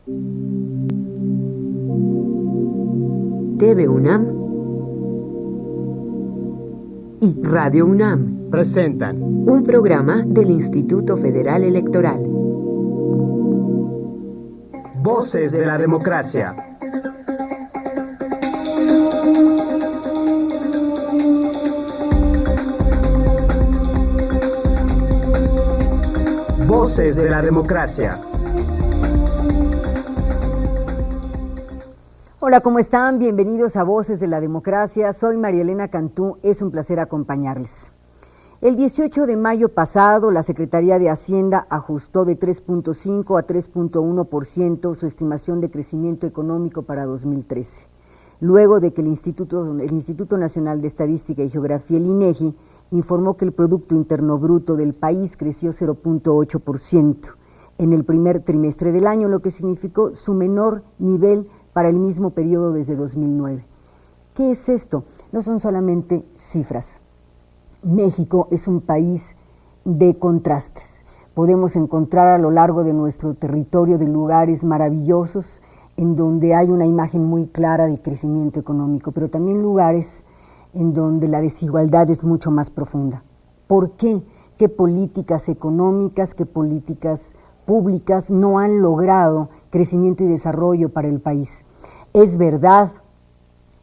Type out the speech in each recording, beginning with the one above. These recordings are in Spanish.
TV UNAM y Radio UNAM presentan un programa del Instituto Federal Electoral. Voces de la Democracia. Voces de la Democracia. Hola, ¿cómo están? Bienvenidos a Voces de la Democracia. Soy María Elena Cantú, es un placer acompañarles. El 18 de mayo pasado, la Secretaría de Hacienda ajustó de 3.5 a 3.1% su estimación de crecimiento económico para 2013, luego de que el Instituto Nacional de Estadística y Geografía, el INEGI, informó que el Producto Interno Bruto del país creció 0.8% en el primer trimestre del año, lo que significó su menor nivel para el mismo periodo desde 2009. ¿Qué es esto? No son solamente cifras. México es un país de contrastes. Podemos encontrar a lo largo de nuestro territorio de lugares maravillosos en donde hay una imagen muy clara de crecimiento económico, pero también lugares en donde la desigualdad es mucho más profunda. ¿Por qué? ¿Qué políticas económicas, qué políticas públicas no han logrado crecimiento y desarrollo para el país? Es verdad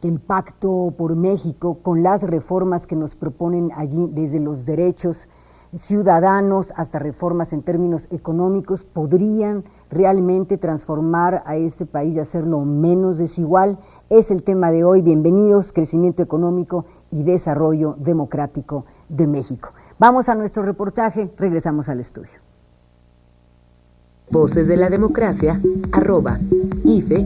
que el Pacto por México, con las reformas que nos proponen allí, desde los derechos ciudadanos hasta reformas en términos económicos, podrían realmente transformar a este país y hacerlo menos desigual. Es el tema de hoy. Bienvenidos, crecimiento económico y desarrollo democrático de México. Vamos a nuestro reportaje, regresamos al estudio. Voces de la Democracia @ife.org.mx.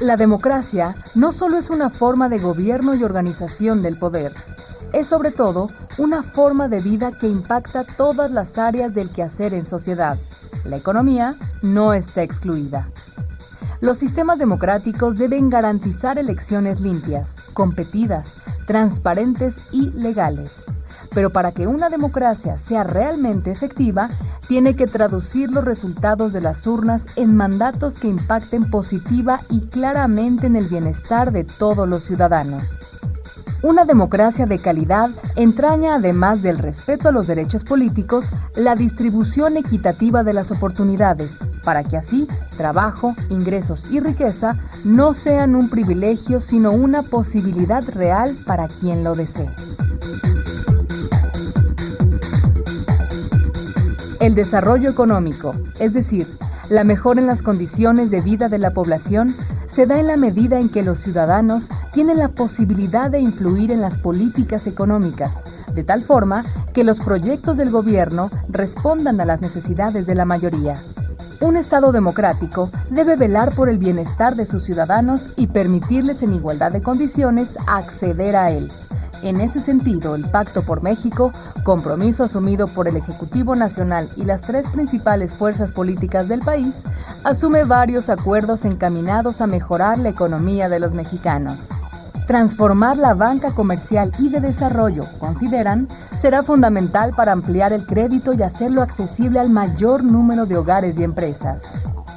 La democracia no solo es una forma de gobierno y organización del poder, es sobre todo una forma de vida que impacta todas las áreas del quehacer en sociedad. La economía no está excluida. Los sistemas democráticos deben garantizar elecciones limpias, competidas, transparentes y legales. Pero para que una democracia sea realmente efectiva, tiene que traducir los resultados de las urnas en mandatos que impacten positiva y claramente en el bienestar de todos los ciudadanos. Una democracia de calidad entraña, además del respeto a los derechos políticos, la distribución equitativa de las oportunidades, para que así trabajo, ingresos y riqueza no sean un privilegio, sino una posibilidad real para quien lo desee. El desarrollo económico, es decir, la mejora en las condiciones de vida de la población, se da en la medida en que los ciudadanos tienen la posibilidad de influir en las políticas económicas, de tal forma que los proyectos del gobierno respondan a las necesidades de la mayoría. Un Estado democrático debe velar por el bienestar de sus ciudadanos y permitirles en igualdad de condiciones acceder a él. En ese sentido, el Pacto por México, compromiso asumido por el Ejecutivo Nacional y las tres principales fuerzas políticas del país, asume varios acuerdos encaminados a mejorar la economía de los mexicanos. Transformar la banca comercial y de desarrollo, consideran, será fundamental para ampliar el crédito y hacerlo accesible al mayor número de hogares y empresas.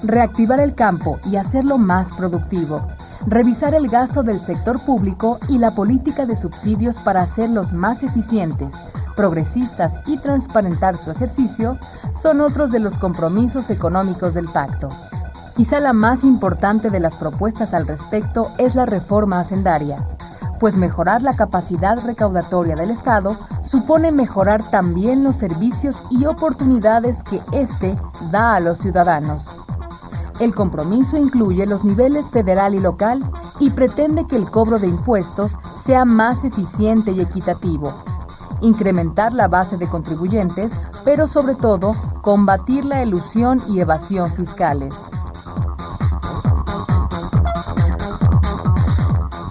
Reactivar el campo y hacerlo más productivo. Revisar el gasto del sector público y la política de subsidios para hacerlos más eficientes, progresistas y transparentar su ejercicio son otros de los compromisos económicos del pacto. Quizá la más importante de las propuestas al respecto es la reforma hacendaria, pues mejorar la capacidad recaudatoria del Estado supone mejorar también los servicios y oportunidades que éste da a los ciudadanos. El compromiso incluye los niveles federal y local y pretende que el cobro de impuestos sea más eficiente y equitativo. Incrementar la base de contribuyentes, pero sobre todo, combatir la elusión y evasión fiscales.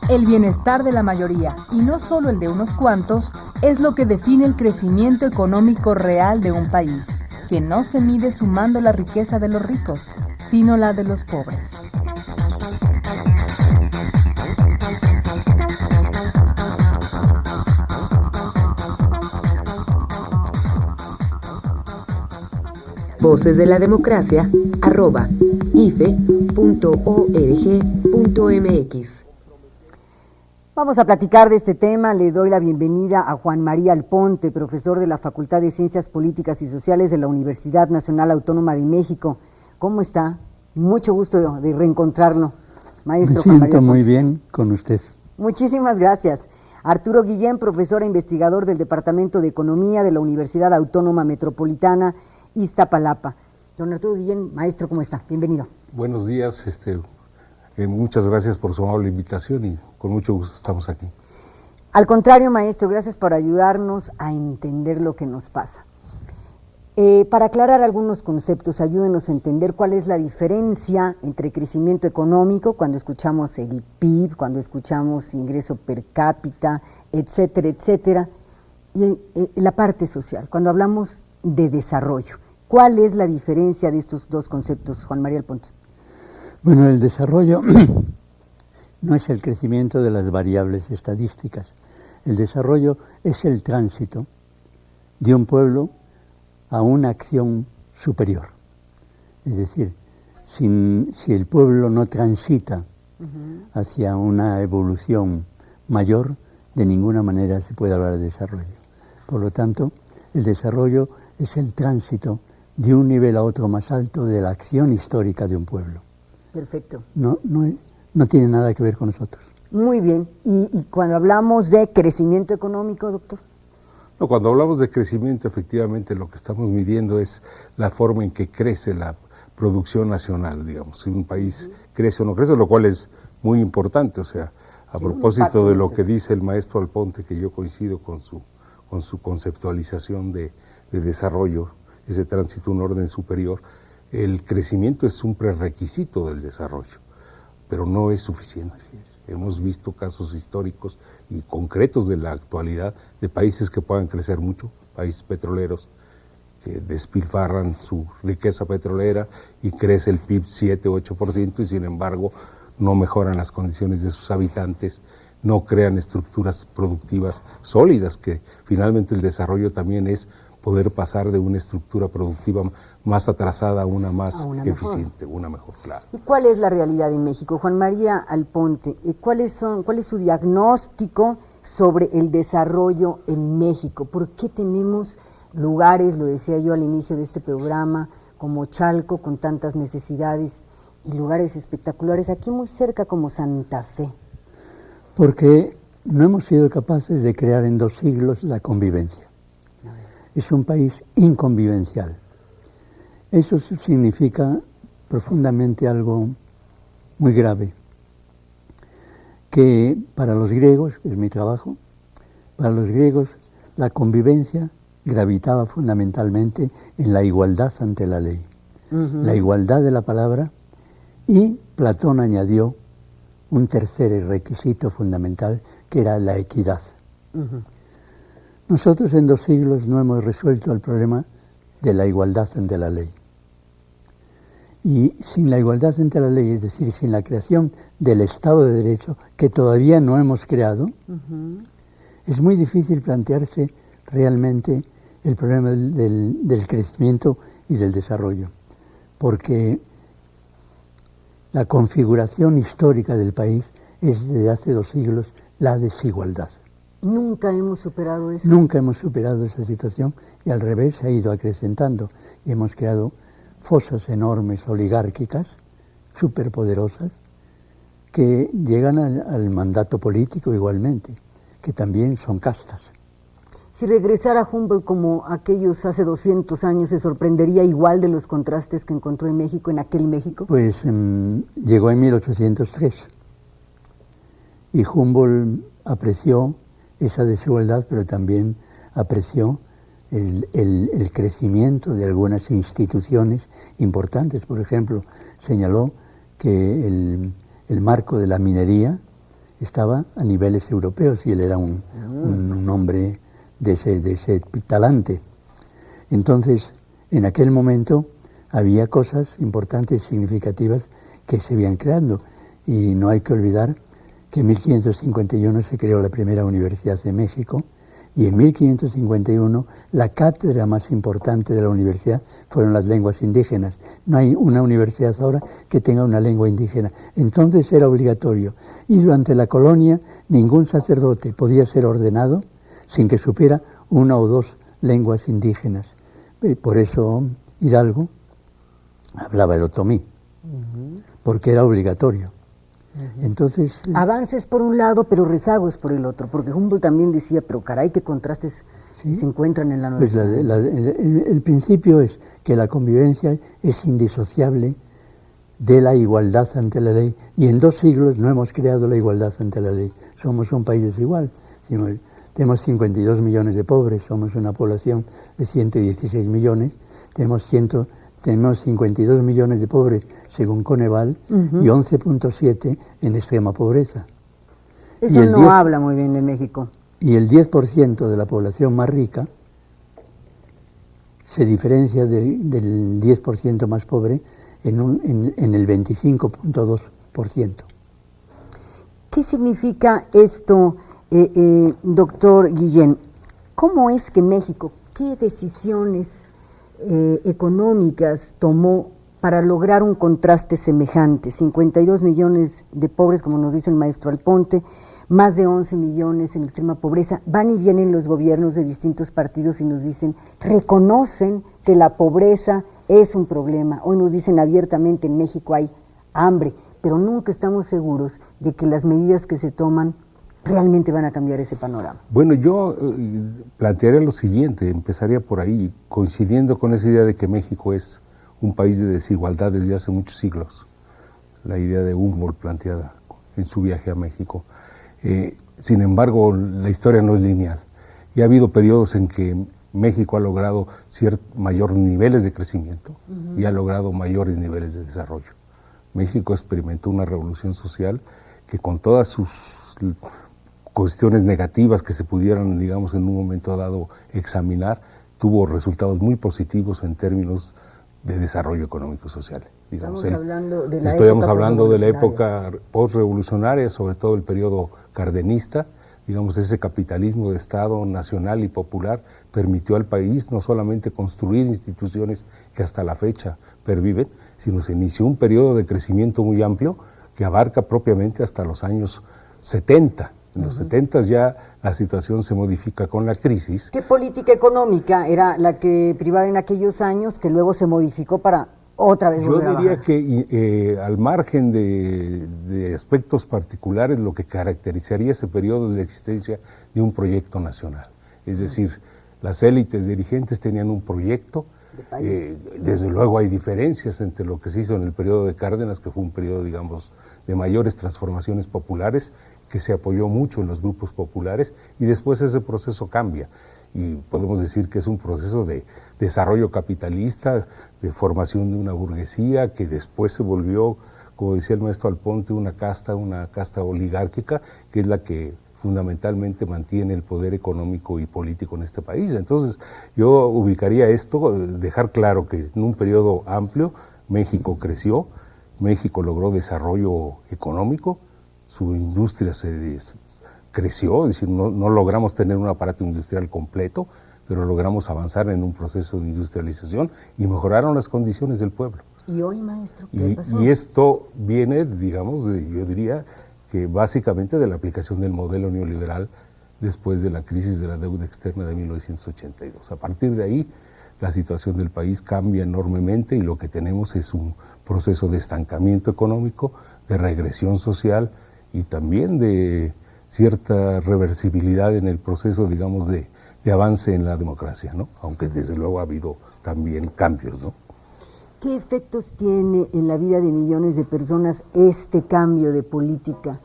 El bienestar de la mayoría, y no solo el de unos cuantos, es lo que define el crecimiento económico real de un país, que no se mide sumando la riqueza de los ricos, sino la de los pobres. vocesdelademocracia@ife.org.mx. Vamos a platicar de este tema. Le doy la bienvenida a Juan María Alponte, profesor de la Facultad de Ciencias Políticas y Sociales de la Universidad Nacional Autónoma de México. ¿Cómo está? Mucho gusto de reencontrarlo, maestro Juan María Me siento Alponte. muy bien con usted. Muchísimas gracias. Arturo Guillén, profesor e investigador del Departamento de Economía de la Universidad Autónoma Metropolitana, Iztapalapa. Don Arturo Guillén, maestro, ¿cómo está? Bienvenido. Buenos días, muchas gracias por su amable invitación y con mucho gusto estamos aquí. Al contrario, maestro, gracias por ayudarnos a entender lo que nos pasa. Para aclarar algunos conceptos, ayúdenos a entender cuál es la diferencia entre crecimiento económico, cuando escuchamos el PIB, cuando escuchamos ingreso per cápita, etcétera, etcétera, y la parte social, cuando hablamos de desarrollo. ¿Cuál es la diferencia de estos dos conceptos, Juan María Alponte? Bueno, el desarrollo no es el crecimiento de las variables estadísticas. El desarrollo es el tránsito de un pueblo a una acción superior. Es decir, si el pueblo no transita hacia una evolución mayor, de ninguna manera se puede hablar de desarrollo. Por lo tanto, el desarrollo es el tránsito de un nivel a otro más alto de la acción histórica de un pueblo. Perfecto. No tiene nada que ver con nosotros. Muy bien. ¿Y cuando hablamos de crecimiento económico, doctor? No, cuando hablamos de crecimiento, efectivamente lo que estamos midiendo es la forma en que crece la producción nacional, digamos, si un país crece o no crece, lo cual es muy importante. O sea, a propósito de lo que dice el maestro Alponte, que yo coincido con su conceptualización de desarrollo, ese tránsito a un orden superior, el crecimiento es un prerequisito del desarrollo, pero no es suficiente. Hemos visto casos históricos y concretos de la actualidad de países que puedan crecer mucho, países petroleros que despilfarran su riqueza petrolera y crece el PIB 7-8% y sin embargo no mejoran las condiciones de sus habitantes, no crean estructuras productivas sólidas, que finalmente el desarrollo también es poder pasar de una estructura productiva más atrasada a una más eficiente, una mejor, claro. ¿Y cuál es la realidad en México? Juan María Alponte, ¿cuál es su diagnóstico sobre el desarrollo en México? ¿Por qué tenemos lugares, lo decía yo al inicio de este programa, como Chalco, con tantas necesidades, y lugares espectaculares, aquí muy cerca como Santa Fe? Porque no hemos sido capaces de crear en 2 siglos la convivencia. Es un país inconvivencial. Eso significa profundamente algo muy grave, que para los griegos, es mi trabajo, para los griegos la convivencia gravitaba fundamentalmente en la igualdad ante la ley, la igualdad de la palabra, y Platón añadió un tercer requisito fundamental, que era la equidad. Nosotros en 2 siglos no hemos resuelto el problema de la igualdad ante la ley. Y sin la igualdad ante la ley, es decir, sin la creación del Estado de Derecho, que todavía no hemos creado, es muy difícil plantearse realmente el problema del crecimiento y del desarrollo, porque la configuración histórica del país es desde hace 2 siglos la desigualdad. ¿Nunca hemos superado eso? Nunca hemos superado esa situación y al revés se ha ido acrecentando y hemos creado fosas enormes oligárquicas, superpoderosas, que llegan al mandato político igualmente, que también son castas. Si regresara Humboldt como aquellos hace 200 años, ¿se sorprendería igual de los contrastes que encontró en México, en aquel México? Pues llegó en 1803 y Humboldt apreció esa desigualdad, pero también apreció el crecimiento de algunas instituciones importantes. Por ejemplo, señaló que el marco de la minería estaba a niveles europeos y él era un hombre de ese talante. Entonces, en aquel momento había cosas importantes y significativas que se iban creando, y no hay que olvidar que en 1551 se creó la primera Universidad de México Y en 1551 la cátedra más importante de la universidad fueron las lenguas indígenas. No hay una universidad ahora que tenga una lengua indígena. Entonces era obligatorio. Y durante la colonia ningún sacerdote podía ser ordenado sin que supiera una o dos lenguas indígenas. Por eso Hidalgo hablaba el otomí, porque era obligatorio. Entonces, avances por un lado, pero rezagos por el otro, porque Humboldt también decía, pero caray, qué contrastes ¿sí? se encuentran en la nueva. Pues el principio es que la convivencia es indisociable de la igualdad ante la ley, y en 2 siglos no hemos creado la igualdad ante la ley. Somos un país desigual. Tenemos 52 millones de pobres, somos una población de 116 millones, tenemos 52 millones de pobres según Coneval y 11.7 en extrema pobreza. Eso no habla muy bien de México. Y el 10% de la población más rica se diferencia del 10% más pobre en el 25.2%. ¿Qué significa esto, doctor Guillén? ¿Cómo es que México, qué decisiones económicas tomó para lograr un contraste semejante? 52 millones de pobres, como nos dice el maestro Alponte, más de 11 millones en extrema pobreza. Van y vienen los gobiernos de distintos partidos y nos dicen, reconocen que la pobreza es un problema. Hoy nos dicen abiertamente, en México hay hambre, pero nunca estamos seguros de que las medidas que se toman realmente van a cambiar ese panorama. Bueno, yo plantearía lo siguiente, empezaría por ahí, coincidiendo con esa idea de que México es un país de desigualdad desde hace muchos siglos, la idea de Humboldt planteada en su viaje a México. Sin embargo, la historia no es lineal, y ha habido periodos en que México ha logrado mayores niveles de crecimiento y ha logrado mayores niveles de desarrollo. México experimentó una revolución social que, con todas sus cuestiones negativas que se pudieran, digamos, en un momento dado examinar, tuvo resultados muy positivos en términos de desarrollo económico y social. Digamos, Estamos hablando de la época postrevolucionaria, sobre todo el periodo cardenista. Digamos, ese capitalismo de Estado nacional y popular permitió al país no solamente construir instituciones que hasta la fecha perviven, sino se inició un periodo de crecimiento muy amplio que abarca propiamente hasta los años 70. En los 70 ya la situación se modifica con la crisis. ¿Qué política económica era la que privaba en aquellos años que luego se modificó para otra vez volver a bajar? Yo diría que al margen de aspectos particulares, lo que caracterizaría ese periodo de la existencia de un proyecto nacional. Es decir, las élites dirigentes tenían un proyecto. Desde luego hay diferencias entre lo que se hizo en el periodo de Cárdenas, que fue un periodo, digamos, de mayores transformaciones populares, que se apoyó mucho en los grupos populares, y después ese proceso cambia. Y podemos decir que es un proceso de desarrollo capitalista, de formación de una burguesía, que después se volvió, como decía el maestro Alponte, una casta oligárquica, que es la que fundamentalmente mantiene el poder económico y político en este país. Entonces, yo ubicaría esto, dejar claro que en un periodo amplio México creció, México logró desarrollo económico, su industria creció, es decir, no logramos tener un aparato industrial completo, pero logramos avanzar en un proceso de industrialización y mejoraron las condiciones del pueblo. ¿Y hoy, maestro, qué pasó? Y esto viene, digamos, yo diría que básicamente de la aplicación del modelo neoliberal después de la crisis de la deuda externa de 1982. A partir de ahí, la situación del país cambia enormemente y lo que tenemos es un proceso de estancamiento económico, de regresión social y también de cierta reversibilidad en el proceso, digamos, de avance en la democracia, ¿no? Aunque desde luego ha habido también cambios, ¿no? ¿Qué efectos tiene en la vida de millones de personas este cambio de política,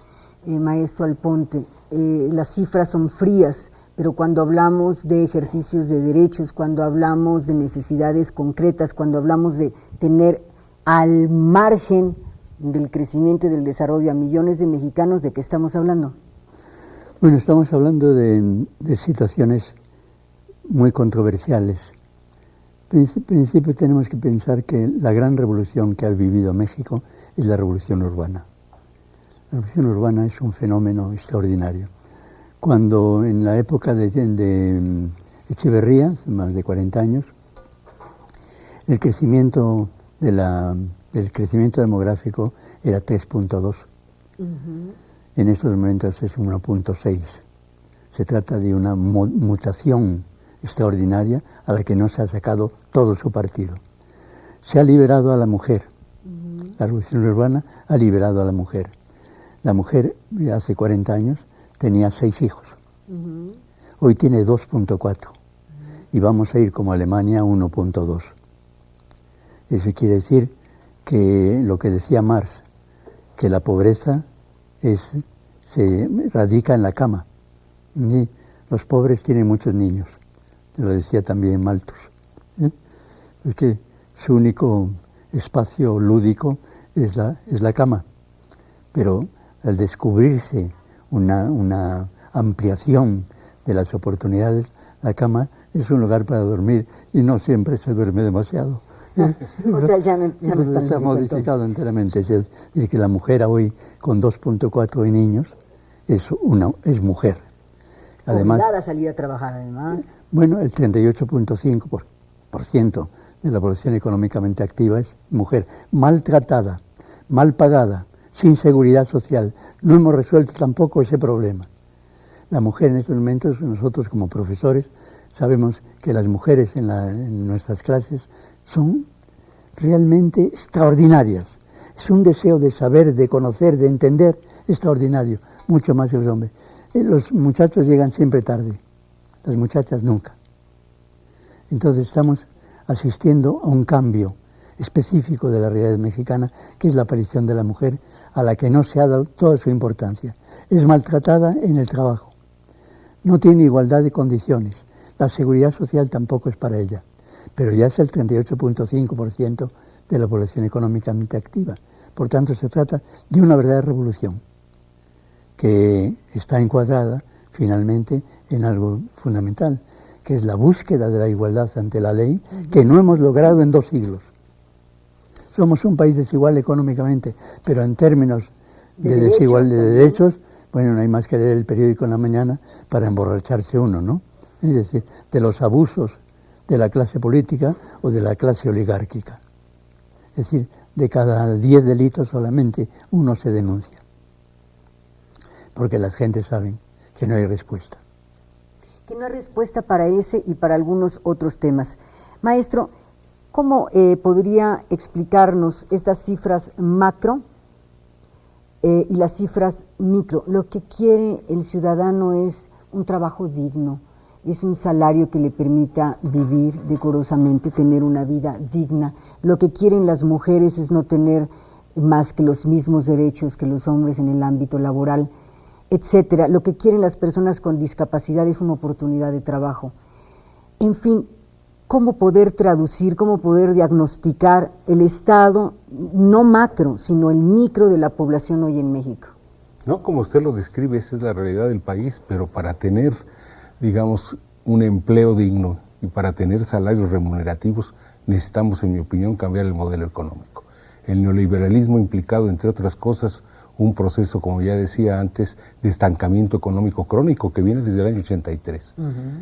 maestro Alponte? Las cifras son frías, pero cuando hablamos de ejercicios de derechos, cuando hablamos de necesidades concretas, cuando hablamos de tener al margen del crecimiento y del desarrollo a millones de mexicanos, ¿de qué estamos hablando? Bueno, estamos hablando de situaciones muy controversiales. En principio tenemos que pensar que la gran revolución que ha vivido México es la revolución urbana. La revolución urbana es un fenómeno extraordinario. Cuando en la época de Echeverría, hace más de 40 años, el crecimiento del crecimiento demográfico era 3.2. En estos momentos es 1.6. Se trata de una mutación extraordinaria a la que no se ha sacado todo su partido. Se ha liberado a la mujer. La revolución urbana ha liberado a la mujer. La mujer, hace 40 años, tenía 6 hijos. Hoy tiene 2.4. Y vamos a ir como Alemania a 1.2. Eso quiere decir que lo que decía Marx, que la pobreza se radica en la cama. Y los pobres tienen muchos niños. Lo decía también Malthus. Es que su único espacio lúdico es la cama. Pero al descubrirse una ampliación de las oportunidades, la cama es un lugar para dormir y no siempre se duerme demasiado. O sea, ya no está Se ha modificado enteramente. Es decir, que la mujer hoy con 2.4 niños es mujer. Además, obligada a salir a trabajar, además. Bueno, el 38.5% de la población económicamente activa es mujer, maltratada, mal pagada, sin seguridad social. No hemos resuelto tampoco ese problema. La mujer en estos momentos, nosotros como profesores, sabemos que las mujeres en nuestras clases son realmente extraordinarias. Es un deseo de saber, de conocer, de entender extraordinario, mucho más que los hombres. Los muchachos llegan siempre tarde, las muchachas nunca. Entonces estamos asistiendo a un cambio específico de la realidad mexicana, que es la aparición de la mujer, a la que no se ha dado toda su importancia. Es maltratada en el trabajo, no tiene igualdad de condiciones, la seguridad social tampoco es para ella, pero ya es el 38.5% de la población económicamente activa. Por tanto, se trata de una verdadera revolución, que está encuadrada finalmente en algo fundamental, que es la búsqueda de la igualdad ante la ley, que no hemos logrado en 2 siglos. Somos un país desigual económicamente, pero en términos de desigualdad de derechos, bueno, no hay más que leer el periódico en la mañana para emborracharse uno, ¿no? Es decir, de los abusos de la clase política o de la clase oligárquica. Es decir, de cada 10 delitos solamente uno se denuncia. Porque las gentes saben que no hay respuesta. Que no hay respuesta para ese y para algunos otros temas. Maestro, ¿cómo podría explicarnos estas cifras macro y las cifras micro? Lo que quiere el ciudadano es un trabajo digno, es un salario que le permita vivir decorosamente, tener una vida digna. Lo que quieren las mujeres es no tener más que los mismos derechos que los hombres en el ámbito laboral, etcétera. Lo que quieren las personas con discapacidad es una oportunidad de trabajo. En fin, ¿cómo poder traducir, cómo poder diagnosticar el estado, no macro, sino el micro de la población hoy en México? No, como usted lo describe, esa es la realidad del país, pero para tener, digamos, un empleo digno y para tener salarios remunerativos, necesitamos, en mi opinión, cambiar el modelo económico. El neoliberalismo implicado, entre otras cosas, un proceso, como ya decía antes, de estancamiento económico crónico que viene desde el año 83.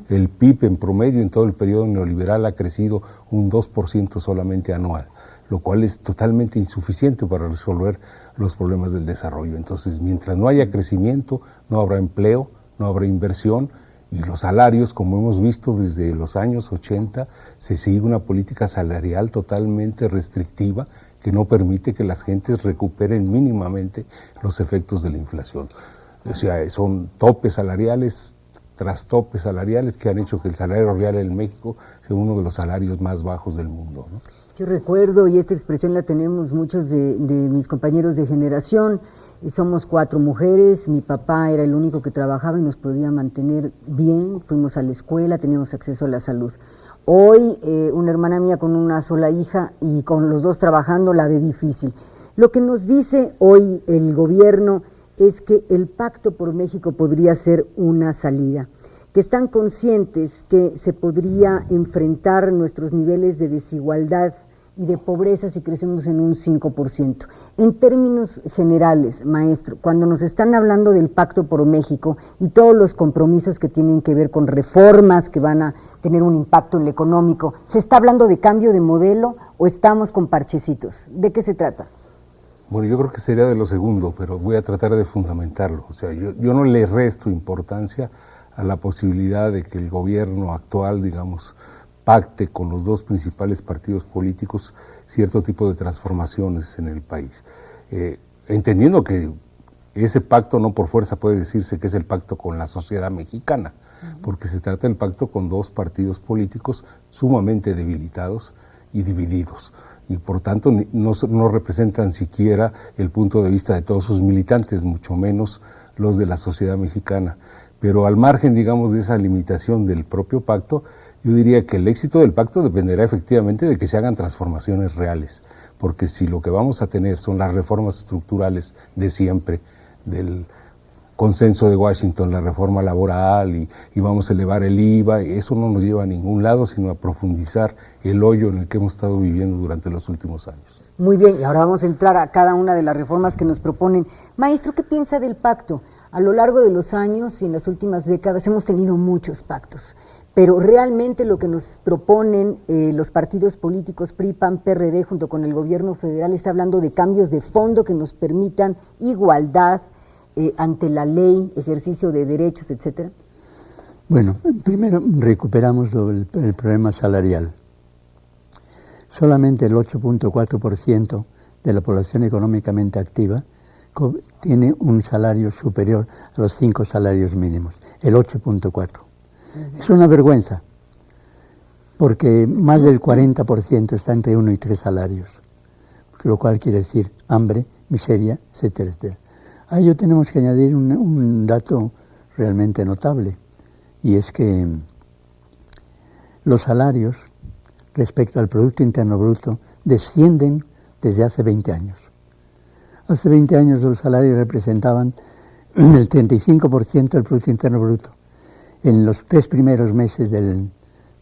El PIB en promedio en todo el periodo neoliberal ha crecido un 2% solamente anual, lo cual es totalmente insuficiente para resolver los problemas del desarrollo. Entonces, mientras no haya crecimiento, no habrá empleo, no habrá inversión, y los salarios, como hemos visto desde los años 80, se sigue una política salarial totalmente restrictiva que no permite que las gentes recuperen mínimamente los efectos de la inflación. O sea, son topes salariales tras topes salariales que han hecho que el salario real en México sea uno de los salarios más bajos del mundo, ¿no? Yo recuerdo, y esta expresión la tenemos muchos de mis compañeros de generación, somos 4 mujeres, mi papá era el único que trabajaba y nos podía mantener bien, fuimos a la escuela, teníamos acceso a la salud. Hoy una hermana mía con una sola hija y con los 2 trabajando la ve difícil. Lo que nos dice hoy el gobierno es que el Pacto por México podría ser una salida, que están conscientes que se podría enfrentar nuestros niveles de desigualdad y de pobreza si crecemos en un 5%. En términos generales, maestro, cuando nos están hablando del Pacto por México y todos los compromisos que tienen que ver con reformas que van a tener un impacto en lo económico, ¿se está hablando de cambio de modelo o estamos con parchecitos? ¿De qué se trata? Bueno, yo creo que sería de lo segundo, pero voy a tratar de fundamentarlo. O sea, yo no le resto importancia a la posibilidad de que el gobierno actual, digamos, pacte con los dos principales partidos políticos cierto tipo de transformaciones en el país. Entendiendo que ese pacto no por fuerza puede decirse que es el pacto con la sociedad mexicana, porque se trata del pacto con dos partidos políticos sumamente debilitados y divididos, y por tanto no representan siquiera el punto de vista de todos sus militantes, mucho menos los de la sociedad mexicana. Pero al margen, digamos, de esa limitación del propio pacto, yo diría que el éxito del pacto dependerá efectivamente de que se hagan transformaciones reales, porque si lo que vamos a tener son las reformas estructurales de siempre, del consenso de Washington, la reforma laboral y vamos a elevar el IVA, eso no nos lleva a ningún lado, sino a profundizar el hoyo en el que hemos estado viviendo durante los últimos años. Muy bien, y ahora vamos a entrar a cada una de las reformas que nos proponen. Maestro, ¿qué piensa del pacto? A lo largo de los años y en las últimas décadas hemos tenido muchos pactos, pero realmente lo que nos proponen los partidos políticos PRI, PAN, PRD junto con el gobierno federal está hablando de cambios de fondo que nos permitan igualdad ante la ley, ejercicio de derechos, etcétera. Bueno, primero recuperamos el problema salarial. Solamente el 8.4% de la población económicamente activa tiene un salario superior a los 5 salarios mínimos, el 8.4%. Es una vergüenza, porque más del 40% está entre 1 y 3 salarios, lo cual quiere decir hambre, miseria, etcétera, etcétera. A ello tenemos que añadir un dato realmente notable, y es que los salarios respecto al Producto Interno Bruto descienden desde hace 20 años. Hace 20 años los salarios representaban el 35% del Producto Interno Bruto. En los 3 primeros meses del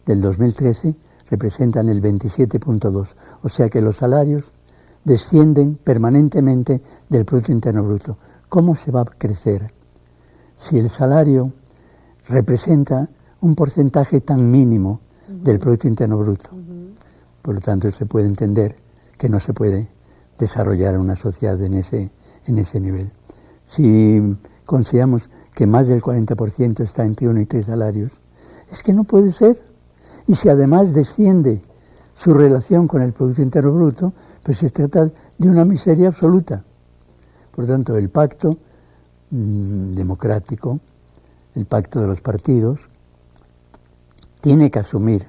2013 representan el 27.2%, o sea que los salarios descienden permanentemente del Producto Interno Bruto. ¿Cómo se va a crecer si el salario representa un porcentaje tan mínimo del Producto Interno Bruto? Por lo tanto, se puede entender que no se puede desarrollar una sociedad en ese nivel. Si consideramos que más del 40% está entre 1 y 3 salarios, es que no puede ser. Y si además desciende su relación con el Producto Interno Bruto, pues se trata de una miseria absoluta. Por lo tanto, el pacto democrático, el pacto de los partidos, tiene que asumir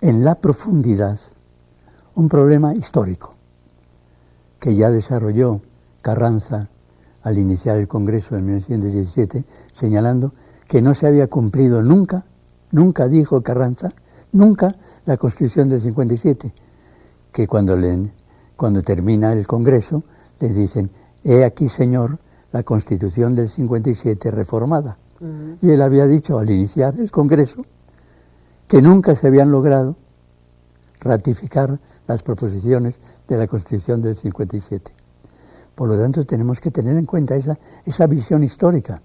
en la profundidad un problema histórico que ya desarrolló Carranza al iniciar el Congreso en 1917, señalando que no se había cumplido nunca, dijo Carranza, nunca la Constitución del 57, que cuando termina el Congreso les dicen, he aquí, señor, la Constitución del 57 reformada. Y él había dicho al iniciar el Congreso que nunca se habían logrado ratificar las proposiciones de la Constitución del 57. Por lo tanto, tenemos que tener en cuenta esa visión histórica,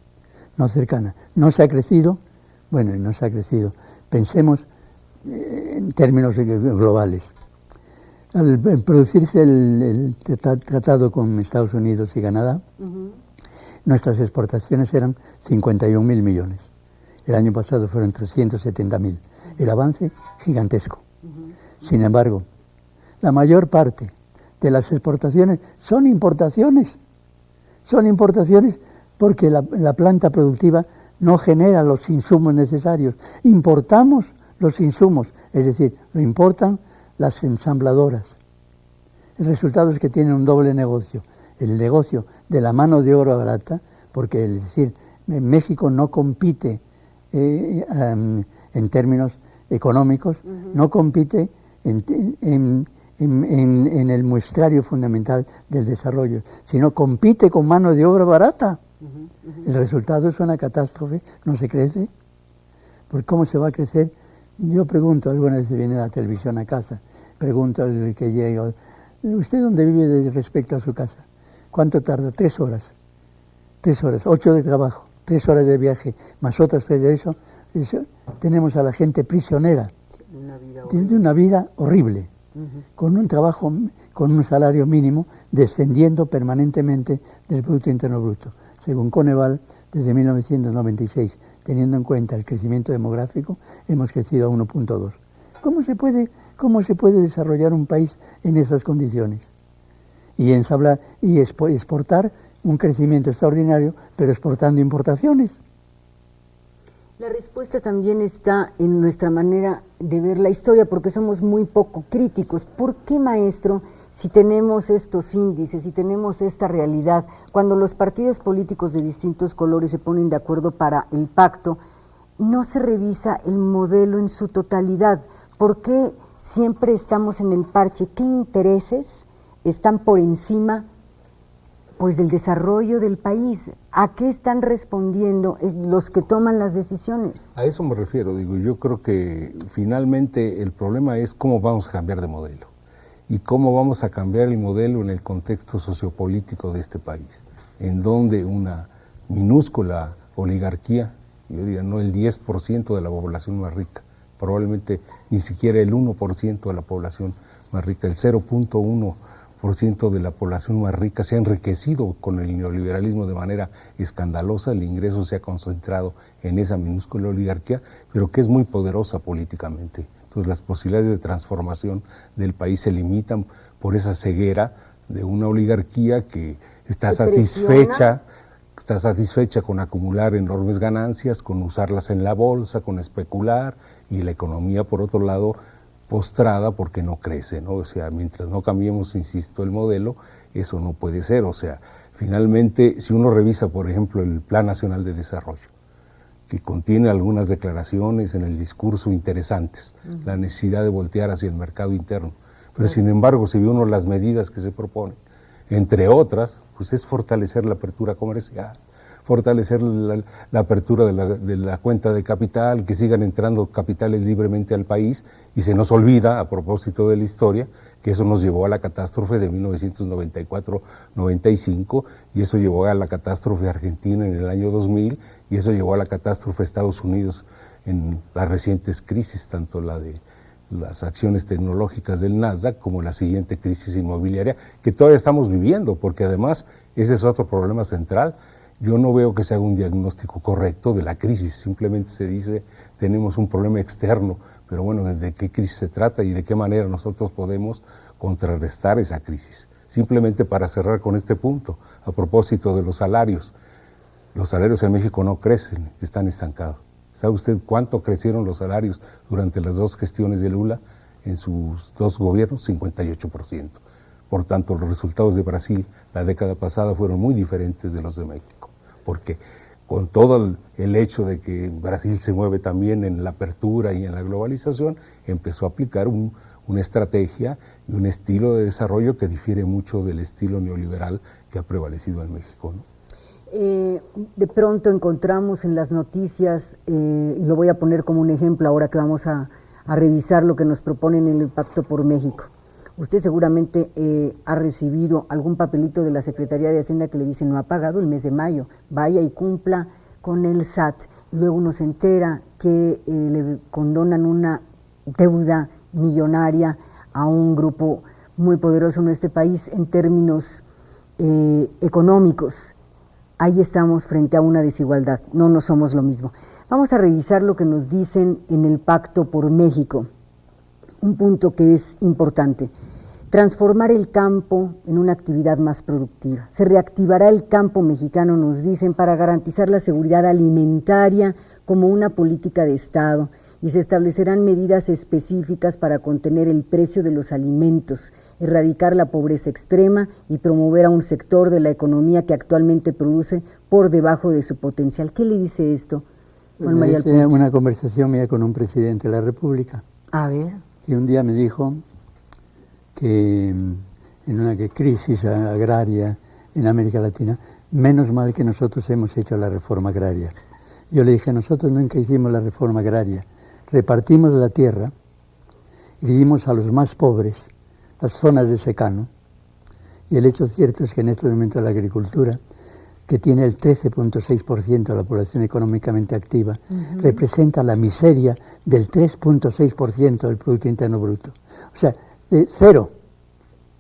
no cercana. No se ha crecido, bueno, no se ha crecido. Pensemos en términos globales. Al producirse el tratado con Estados Unidos y Canadá, nuestras exportaciones eran 51.000 millones. El año pasado fueron 370.000. El avance gigantesco. Sin embargo, la mayor parte de las exportaciones son importaciones. Son importaciones porque la planta productiva no genera los insumos necesarios. Importamos los insumos, es decir, lo importan las ensambladoras. El resultado es que tienen un doble negocio. El negocio de la mano de obra barata, porque es decir, México no compite en términos económicos, no compite en el muestrario fundamental del desarrollo, sino compite con mano de obra barata. El resultado es una catástrofe, no se crece. ¿Por cómo se va a crecer? Yo pregunto, alguna vez viene la televisión a casa, pregunto al que llega, ¿usted dónde vive respecto a su casa? ¿Cuánto tarda? 3 horas. 3 horas, 8 de trabajo, 3 horas de viaje, más otras 3 de eso. Tenemos a la gente prisionera, tiene una vida horrible, con un trabajo, con un salario mínimo, descendiendo permanentemente del Producto Interno Bruto. Según Coneval, desde 1996, teniendo en cuenta el crecimiento demográfico, hemos crecido a 1.2. ¿Cómo se puede desarrollar un país en esas condiciones? Y exportar un crecimiento extraordinario, pero exportando importaciones. La respuesta también está en nuestra manera de ver la historia, porque somos muy poco críticos. ¿Por qué, maestro, si tenemos estos índices, si tenemos esta realidad, cuando los partidos políticos de distintos colores se ponen de acuerdo para el pacto, no se revisa el modelo en su totalidad? ¿Por qué siempre estamos en el parche? ¿Qué intereses están por encima pues del desarrollo del país? ¿A qué están respondiendo los que toman las decisiones? A eso me refiero, yo creo que finalmente el problema es cómo vamos a cambiar de modelo y cómo vamos a cambiar el modelo en el contexto sociopolítico de este país, en donde una minúscula oligarquía, yo diría no el 10% de la población más rica, probablemente ni siquiera el 1% de la población más rica, el 0.1% de la población más rica se ha enriquecido con el neoliberalismo de manera escandalosa, el ingreso se ha concentrado en esa minúscula oligarquía, pero que es muy poderosa políticamente. Entonces las posibilidades de transformación del país se limitan por esa ceguera de una oligarquía que está satisfecha con acumular enormes ganancias, con usarlas en la bolsa, con especular, y la economía, por otro lado, postrada porque no crece, ¿no? O sea, mientras no cambiemos, insisto, el modelo, eso no puede ser. O sea, finalmente, si uno revisa, por ejemplo, el Plan Nacional de Desarrollo, que contiene algunas declaraciones en el discurso interesantes, la necesidad de voltear hacia el mercado interno, pero sin embargo, si ve uno las medidas que se proponen, entre otras, pues es fortalecer la apertura comercial, fortalecer la apertura de la cuenta de capital, que sigan entrando capitales libremente al país, y se nos olvida, a propósito de la historia, que eso nos llevó a la catástrofe de 1994-95, y eso llevó a la catástrofe argentina en el año 2000, y eso llevó a la catástrofe de Estados Unidos en las recientes crisis, tanto la de las acciones tecnológicas del Nasdaq como la siguiente crisis inmobiliaria, que todavía estamos viviendo, porque además ese es otro problema central. Yo no veo que se haga un diagnóstico correcto de la crisis, simplemente se dice tenemos un problema externo, pero bueno, ¿de qué crisis se trata y de qué manera nosotros podemos contrarrestar esa crisis? Simplemente para cerrar con este punto, a propósito de los salarios en México no crecen, están estancados. ¿Sabe usted cuánto crecieron los salarios durante las 2 gestiones de Lula en sus 2 gobiernos? 58%. Por tanto, los resultados de Brasil la década pasada fueron muy diferentes de los de México, porque con todo el hecho de que Brasil se mueve también en la apertura y en la globalización, empezó a aplicar una estrategia y un estilo de desarrollo que difiere mucho del estilo neoliberal que ha prevalecido en México, ¿no? De pronto encontramos en las noticias, y lo voy a poner como un ejemplo ahora que vamos a revisar lo que nos proponen en el Pacto por México. Usted seguramente ha recibido algún papelito de la Secretaría de Hacienda que le dice no ha pagado el mes de mayo, vaya y cumpla con el SAT. Y luego uno se entera que le condonan una deuda millonaria a un grupo muy poderoso en este país en términos económicos. Ahí estamos frente a una desigualdad, no somos lo mismo. Vamos a revisar lo que nos dicen en el Pacto por México. Un punto que es importante, transformar el campo en una actividad más productiva. Se reactivará el campo mexicano, nos dicen, para garantizar la seguridad alimentaria como una política de Estado, y se establecerán medidas específicas para contener el precio de los alimentos, erradicar la pobreza extrema y promover a un sector de la economía que actualmente produce por debajo de su potencial. ¿Qué le dice esto, Juan María Alponte? Una conversación mía con un presidente de la República. A ver. Que un día me dijo que en una crisis agraria en América Latina, menos mal que nosotros hemos hecho la reforma agraria. Yo le dije, nosotros nunca hicimos la reforma agraria, repartimos la tierra y le dimos a los más pobres las zonas de secano. Y el hecho cierto es que en este momento la agricultura, que tiene el 13.6% de la población económicamente activa, representa la miseria del 3.6% del Producto Interno Bruto. O sea, de cero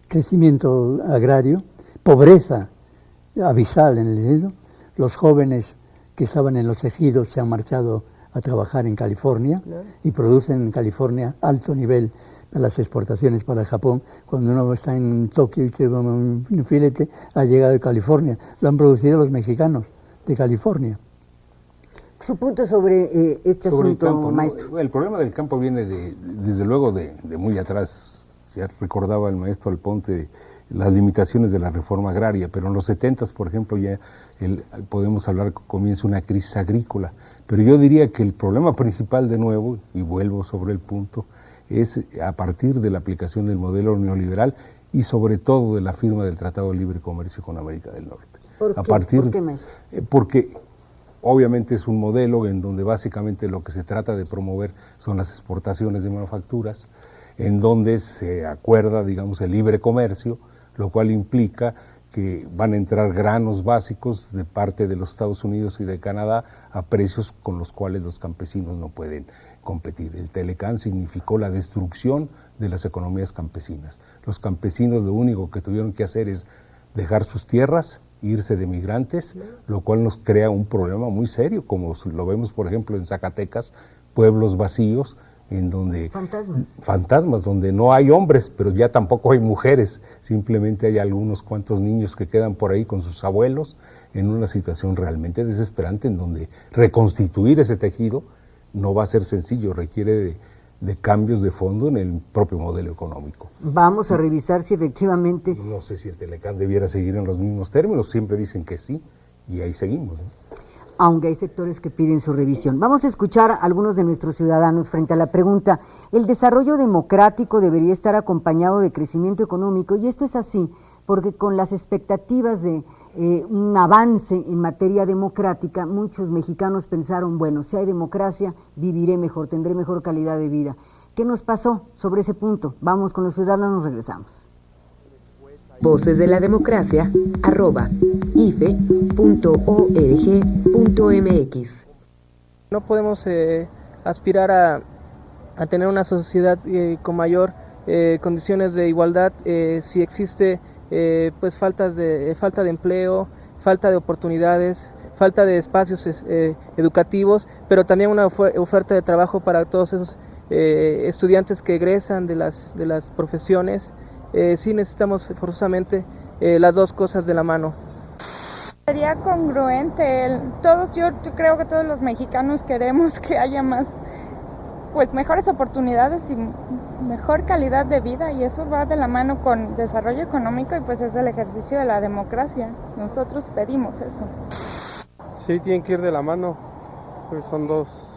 crecimiento agrario, pobreza abisal en el ejido. Los jóvenes que estaban en los ejidos se han marchado a trabajar en California y producen en California alto nivel a las exportaciones para Japón. Cuando uno está en Tokio y lleva un filete, ha llegado de California. Lo han producido los mexicanos de California. Su punto sobre este sobre asunto, el campo, maestro. ¿no? El problema del campo viene desde luego de muy atrás. Ya recordaba el maestro Alponte las limitaciones de la reforma agraria, pero en los 70s, por ejemplo, ya podemos hablar que comienza una crisis agrícola. Pero yo diría que el problema principal, de nuevo, y vuelvo sobre el punto, es a partir de la aplicación del modelo neoliberal y sobre todo de la firma del Tratado de Libre Comercio con América del Norte. ¿Por qué, maestro? Porque obviamente es un modelo en donde básicamente lo que se trata de promover son las exportaciones de manufacturas, en donde se acuerda, digamos, el libre comercio, lo cual implica que van a entrar granos básicos de parte de los Estados Unidos y de Canadá a precios con los cuales los campesinos no pueden competir. El Telecán significó la destrucción de las economías campesinas. Los campesinos lo único que tuvieron que hacer es dejar sus tierras, irse de migrantes, lo cual nos crea un problema muy serio, como lo vemos por ejemplo en Zacatecas, pueblos vacíos, en donde fantasmas, donde no hay hombres, pero ya tampoco hay mujeres, simplemente hay algunos cuantos niños que quedan por ahí con sus abuelos, en una situación realmente desesperante, en donde reconstituir ese tejido no va a ser sencillo, requiere de cambios de fondo en el propio modelo económico. Vamos a revisar si efectivamente... No sé si el Telecán debiera seguir en los mismos términos, siempre dicen que sí, y ahí seguimos, ¿no? Aunque hay sectores que piden su revisión. Vamos a escuchar a algunos de nuestros ciudadanos frente a la pregunta: ¿el desarrollo democrático debería estar acompañado de crecimiento económico? Y esto es así, porque con las expectativas de un avance en materia democrática, muchos mexicanos pensaron, bueno, si hay democracia, viviré mejor, tendré mejor calidad de vida. ¿Qué nos pasó sobre ese punto? Vamos con los ciudadanos, regresamos. Voces de la Democracia, @ife.org.mx. No podemos aspirar a tener una sociedad con mayor condiciones de igualdad si existe pues falta de empleo, falta de oportunidades, falta de espacios educativos, pero también una oferta de trabajo para todos esos estudiantes que egresan de las profesiones. Sí necesitamos forzosamente las dos cosas de la mano. Sería congruente, yo creo que todos los mexicanos queremos que haya mejores oportunidades y mejor calidad de vida, y eso va de la mano con desarrollo económico, y pues es el ejercicio de la democracia. Nosotros pedimos eso. Sí, tienen que ir de la mano, pues son dos.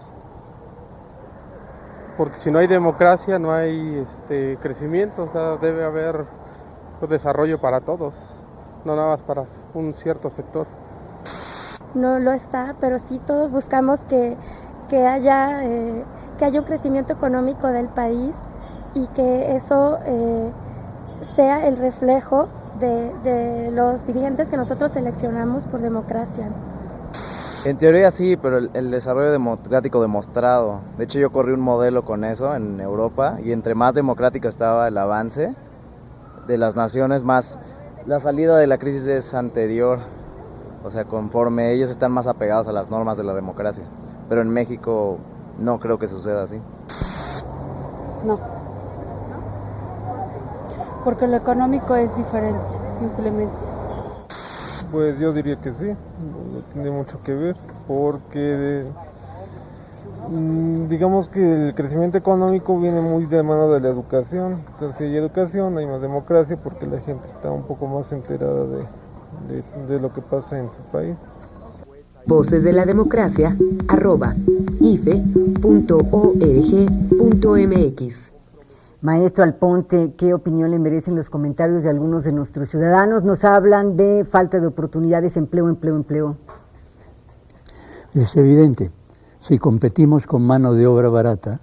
Porque si no hay democracia no hay crecimiento, o sea, debe haber desarrollo para todos, no nada más para un cierto sector. No lo está, pero sí todos buscamos que haya un crecimiento económico del país y que eso sea el reflejo de los dirigentes que nosotros seleccionamos por democracia. En teoría sí, pero el desarrollo democrático demostrado. De hecho yo corrí un modelo con eso en Europa, y entre más democrático estaba el avance de las naciones, más la salida de la crisis es anterior. O sea, conforme ellos están más apegados a las normas de la democracia. Pero en México no creo que suceda así. No. Porque lo económico es diferente, simplemente. Pues yo diría que sí, no tiene mucho que ver, porque digamos que el crecimiento económico viene muy de mano de la educación. Entonces si hay educación hay más democracia, porque la gente está un poco más enterada de lo que pasa en su país. Voces de la Democracia, @ife.org.mx. Maestro Alponte, ¿qué opinión le merecen los comentarios de algunos de nuestros ciudadanos? Nos hablan de falta de oportunidades, empleo. Es evidente, si competimos con mano de obra barata,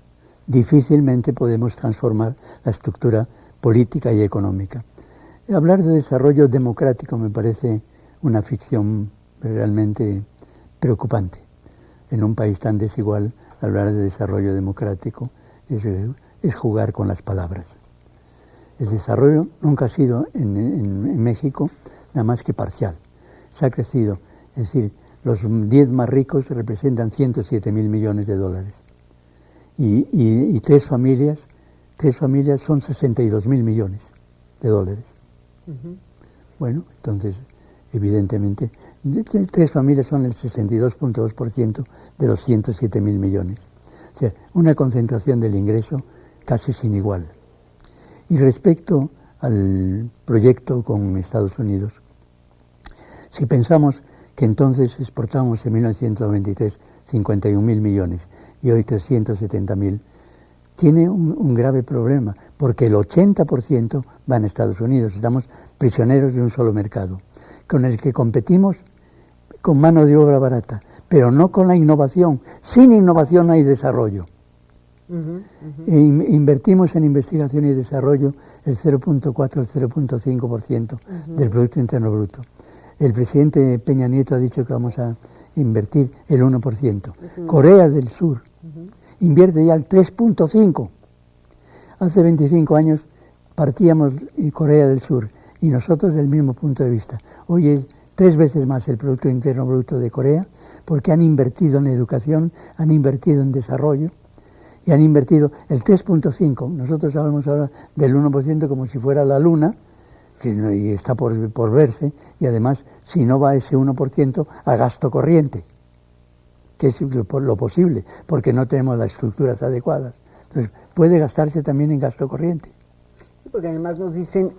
difícilmente podemos transformar la estructura política y económica. Hablar de desarrollo democrático me parece una ficción realmente preocupante. En un país tan desigual, hablar de desarrollo democrático es jugar con las palabras. El desarrollo nunca ha sido en México nada más que parcial. Se ha crecido, es decir, los 10 más ricos representan 107.000 millones de dólares. Y tres familias son 62.000 millones de dólares. Bueno, entonces, evidentemente, tres familias son el 62.2% de los 107.000 millones. O sea, una concentración del ingreso casi sin igual. Y respecto al proyecto con Estados Unidos, si pensamos que entonces exportamos en 1993 51.000 millones y hoy 370.000, tiene un grave problema, porque el 80% va en Estados Unidos. Estamos prisioneros de un solo mercado, con el que competimos con mano de obra barata, pero no con la innovación. Sin innovación no hay desarrollo. Invertimos en investigación y desarrollo el 0.4 al 0.5% del Producto Interno Bruto. El presidente Peña Nieto ha dicho que vamos a invertir el 1%. Corea del Sur invierte ya el 3.5%. Hace 25 años partíamos de Corea del Sur y nosotros del mismo punto de vista. Hoy es 3 veces más el Producto Interno Bruto de Corea, porque han invertido en educación, han invertido en desarrollo y han invertido el 3.5%. Nosotros hablamos ahora del 1% como si fuera la luna, que está por verse, y además si no va ese 1% a gasto corriente, que es lo posible, porque no tenemos las estructuras adecuadas. Entonces, puede gastarse también en gasto corriente. Porque además nos dicen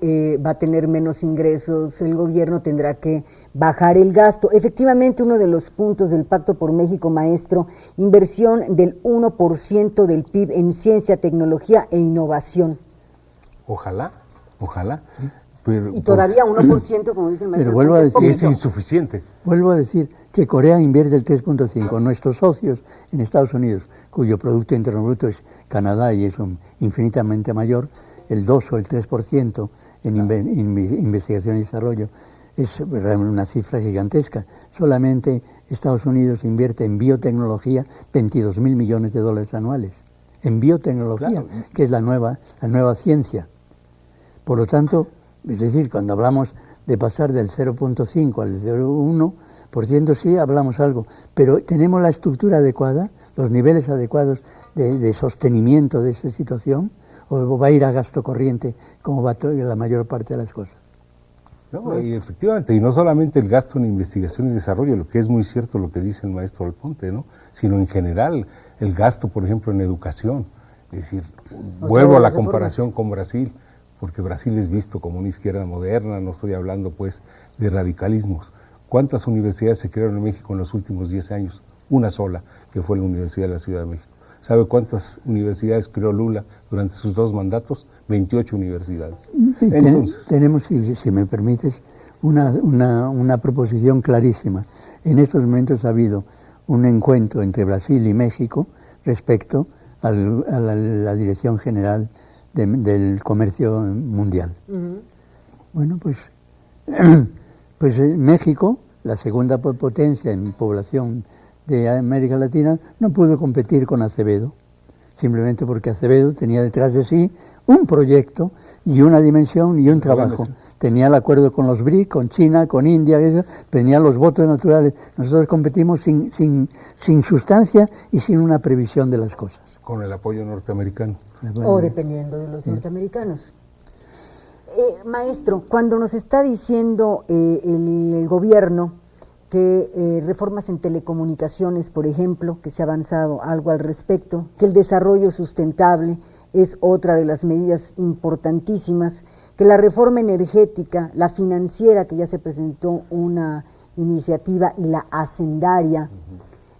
va a tener menos ingresos, el gobierno tendrá que bajar el gasto. Efectivamente, uno de los puntos del Pacto por México, maestro, inversión del 1% del PIB en ciencia, tecnología e innovación. Ojalá. Pero, y todavía 1%, como dice el maestro, pero vuelvo a decir, es insuficiente. Vuelvo a decir que Corea invierte el 3.5%. Nuestros socios en Estados Unidos, cuyo Producto Interno Bruto es Canadá y es infinitamente mayor, el 2 o el 3% en investigación y desarrollo, es una cifra gigantesca. Solamente Estados Unidos invierte en biotecnología 22.000 millones de dólares anuales. En biotecnología, que es la nueva ciencia. Por lo tanto, es decir, cuando hablamos de pasar del 0.5 al 0.1%, sí hablamos algo, pero tenemos la estructura adecuada, los niveles adecuados de sostenimiento de esa situación, o va a ir a gasto corriente como va la mayor parte de las cosas. No, y efectivamente, y no solamente el gasto en investigación y desarrollo, lo que es muy cierto lo que dice el maestro Alponte, ¿no? Sino en general el gasto, por ejemplo, en educación. Es decir, vuelvo a la comparación con Brasil, porque Brasil es visto como una izquierda moderna, no estoy hablando pues de radicalismos. ¿Cuántas universidades se crearon en México en los últimos 10 años? Una sola, que fue la Universidad de la Ciudad de México. ¿Sabe cuántas universidades creó Lula durante sus 2 mandatos? 28 universidades. Entonces, tenemos, si me permites, una proposición clarísima. En estos momentos ha habido un encuentro entre Brasil y México respecto a la Dirección General del Comercio Mundial. Bueno, pues México, la segunda potencia en población de América Latina, no pudo competir con Acevedo, simplemente porque Acevedo tenía detrás de sí un proyecto y una dimensión y un trabajo. Tenía el acuerdo con los BRIC, con China, con India, tenía los votos naturales. Nosotros competimos sin sustancia y sin una previsión de las cosas. Con el apoyo norteamericano. O dependiendo de los norteamericanos. Maestro, cuando nos está diciendo el gobierno que reformas en telecomunicaciones, por ejemplo, que se ha avanzado algo al respecto, que el desarrollo sustentable es otra de las medidas importantísimas, que la reforma energética, la financiera, que ya se presentó una iniciativa, y la hacendaria,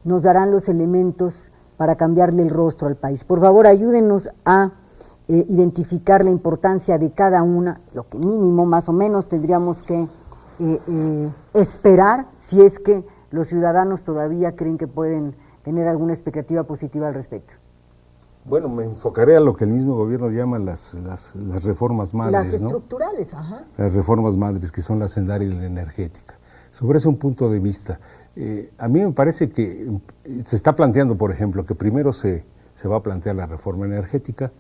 nos darán los elementos para cambiarle el rostro al país. Por favor, ayúdenos a identificar la importancia de cada una, lo que mínimo, más o menos, tendríamos que esperar si es que los ciudadanos todavía creen que pueden tener alguna expectativa positiva al respecto. Bueno, me enfocaré a lo que el mismo gobierno llama las reformas madres, las estructurales, ¿no? Ajá. Las reformas madres, que son la hacendaria y la energética. Sobre ese punto de vista, a mí me parece que se está planteando, por ejemplo, que primero se va a plantear la reforma energética.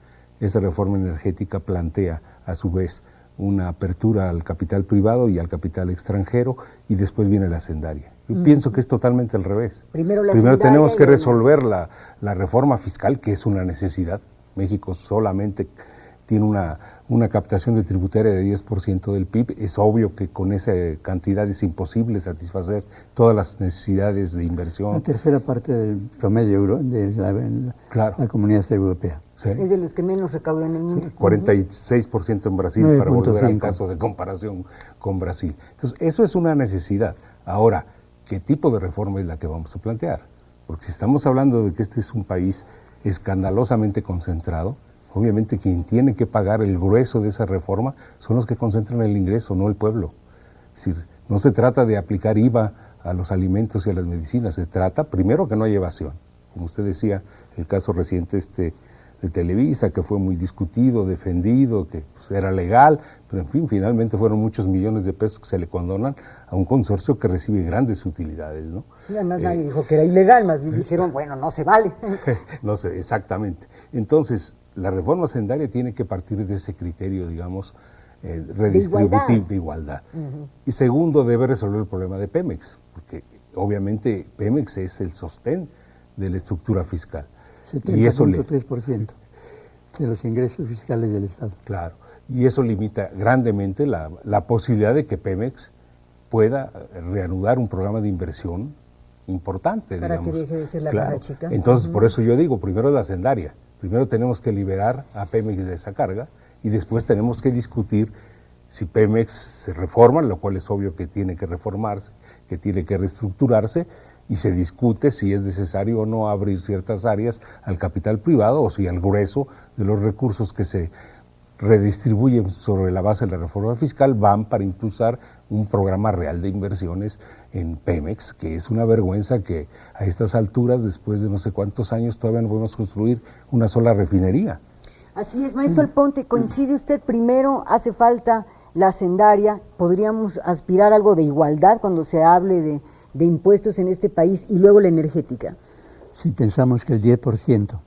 Esa reforma energética plantea, a su vez, una apertura al capital privado y al capital extranjero, y después viene la hacendaria. Yo pienso que es totalmente al revés. Primero tenemos que resolver la reforma fiscal, que es una necesidad. México solamente tiene una captación de tributaria de 10% del PIB. Es obvio que con esa cantidad es imposible satisfacer todas las necesidades de inversión. La tercera parte del promedio de la comunidad europea. ¿Sí? Es de los que menos recaudan en el mundo. 46% en Brasil, 9. para volver 5. al caso de comparación con Brasil. Entonces, eso es una necesidad. Ahora, ¿qué tipo de reforma es la que vamos a plantear? Porque si estamos hablando de que este es un país escandalosamente concentrado, obviamente quien tiene que pagar el grueso de esa reforma son los que concentran el ingreso, no el pueblo. Es decir, no se trata de aplicar IVA a los alimentos y a las medicinas, se trata primero que no haya evasión. Como usted decía, el caso reciente de Televisa, que fue muy discutido, defendido, que pues, era legal, pero en fin, finalmente fueron muchos millones de pesos que se le condonan a un consorcio que recibe grandes utilidades, ¿no? Y además nadie dijo que era ilegal, más bien dijeron, bueno, no se vale. No sé, exactamente. Entonces, la reforma hacendaria tiene que partir de ese criterio, digamos, redistributivo de igualdad. Y segundo, debe resolver el problema de Pemex, porque obviamente Pemex es el sostén de la estructura fiscal. 70.3% de los ingresos fiscales del Estado. Claro, y eso limita grandemente la posibilidad de que Pemex pueda reanudar un programa de inversión importante. Para digamos. que deje de ser la claro. cara chica. Entonces, por eso yo digo, primero la hacendaria, primero tenemos que liberar a Pemex de esa carga y después tenemos que discutir si Pemex se reforma, lo cual es obvio que tiene que reformarse, que tiene que reestructurarse, y se discute si es necesario o no abrir ciertas áreas al capital privado o si al grueso de los recursos que se redistribuyen sobre la base de la reforma fiscal van para impulsar un programa real de inversiones en Pemex, que es una vergüenza que a estas alturas, después de no sé cuántos años, todavía no podemos construir una sola refinería. Así es, maestro Alponte, ¿coincide usted? Primero hace falta la hacendaria, podríamos aspirar a algo de igualdad cuando se hable de impuestos en este país, y luego la energética. Si pensamos que el 10%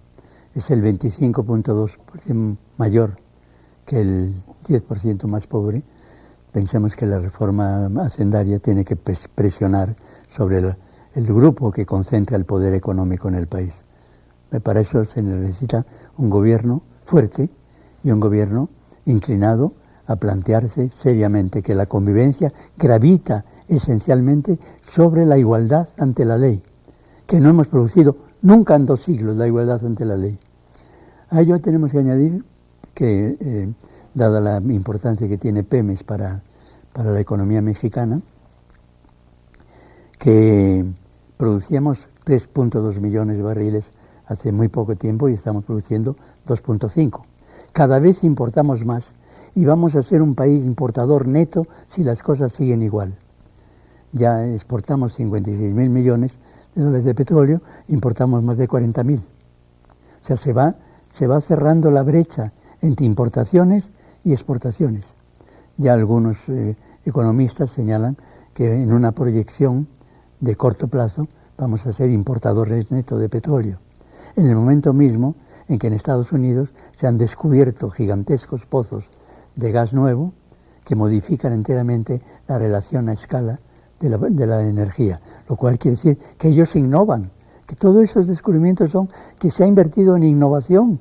es el 25.2% mayor que el 10% más pobre, pensamos que la reforma hacendaria tiene que presionar sobre el grupo que concentra el poder económico en el país. Para eso se necesita un gobierno fuerte y un gobierno inclinado a plantearse seriamente que la convivencia gravita esencialmente sobre la igualdad ante la ley, que no hemos producido nunca en 2 siglos la igualdad ante la ley. A ello tenemos que añadir que, dada la importancia que tiene Pemex para la economía mexicana, que producíamos 3.2 millones de barriles hace muy poco tiempo y estamos produciendo 2.5. Cada vez importamos más y vamos a ser un país importador neto si las cosas siguen igual. Ya exportamos 56.000 millones de dólares de petróleo, importamos más de 40.000. O sea, se va cerrando la brecha entre importaciones y exportaciones. Ya algunos economistas señalan que en una proyección de corto plazo vamos a ser importadores netos de petróleo. En el momento mismo en que en Estados Unidos se han descubierto gigantescos pozos de gas nuevo que modifican enteramente la relación a escala de la energía, lo cual quiere decir que ellos innovan, que todos esos descubrimientos son que se ha invertido en innovación.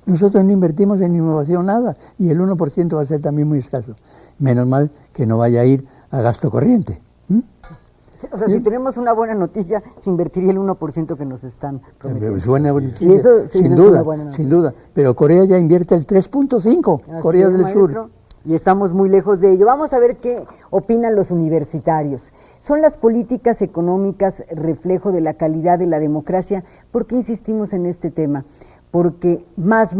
Nosotros no invertimos en innovación nada y el 1% va a ser también muy escaso. Menos mal que no vaya a ir a gasto corriente. O sea, si tenemos una buena noticia, se invertiría el 1% que nos están prometiendo. Es buena noticia, sí, eso sin duda. Pero Corea ya invierte el 3.5%, Corea del Sur. Y estamos muy lejos de ello. Vamos a ver qué opinan los universitarios. ¿Son las políticas económicas reflejo de la calidad de la democracia? ¿Por qué insistimos en este tema? Porque más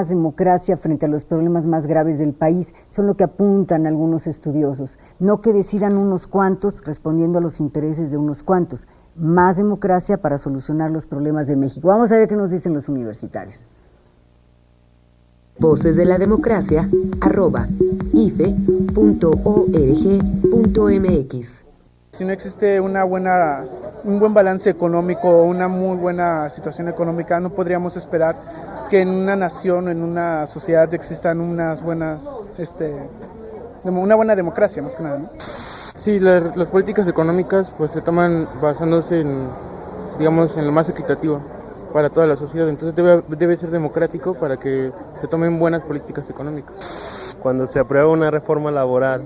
democracia frente a los problemas más graves del país son lo que apuntan algunos estudiosos. No que decidan unos cuantos respondiendo a los intereses de unos cuantos. Más democracia para solucionar los problemas de México. Vamos a ver qué nos dicen los universitarios. vocesdelademocracia@ife.org.mx. Si no existe un buen balance económico, una muy buena situación económica, no podríamos esperar que en una nación, en una sociedad existan una buena democracia, más que nada, ¿no? Sí, las políticas económicas pues se toman basándose en, digamos, en lo más equitativo para toda la sociedad, entonces debe ser democrático para que se tomen buenas políticas económicas. Cuando se aprueba una reforma laboral,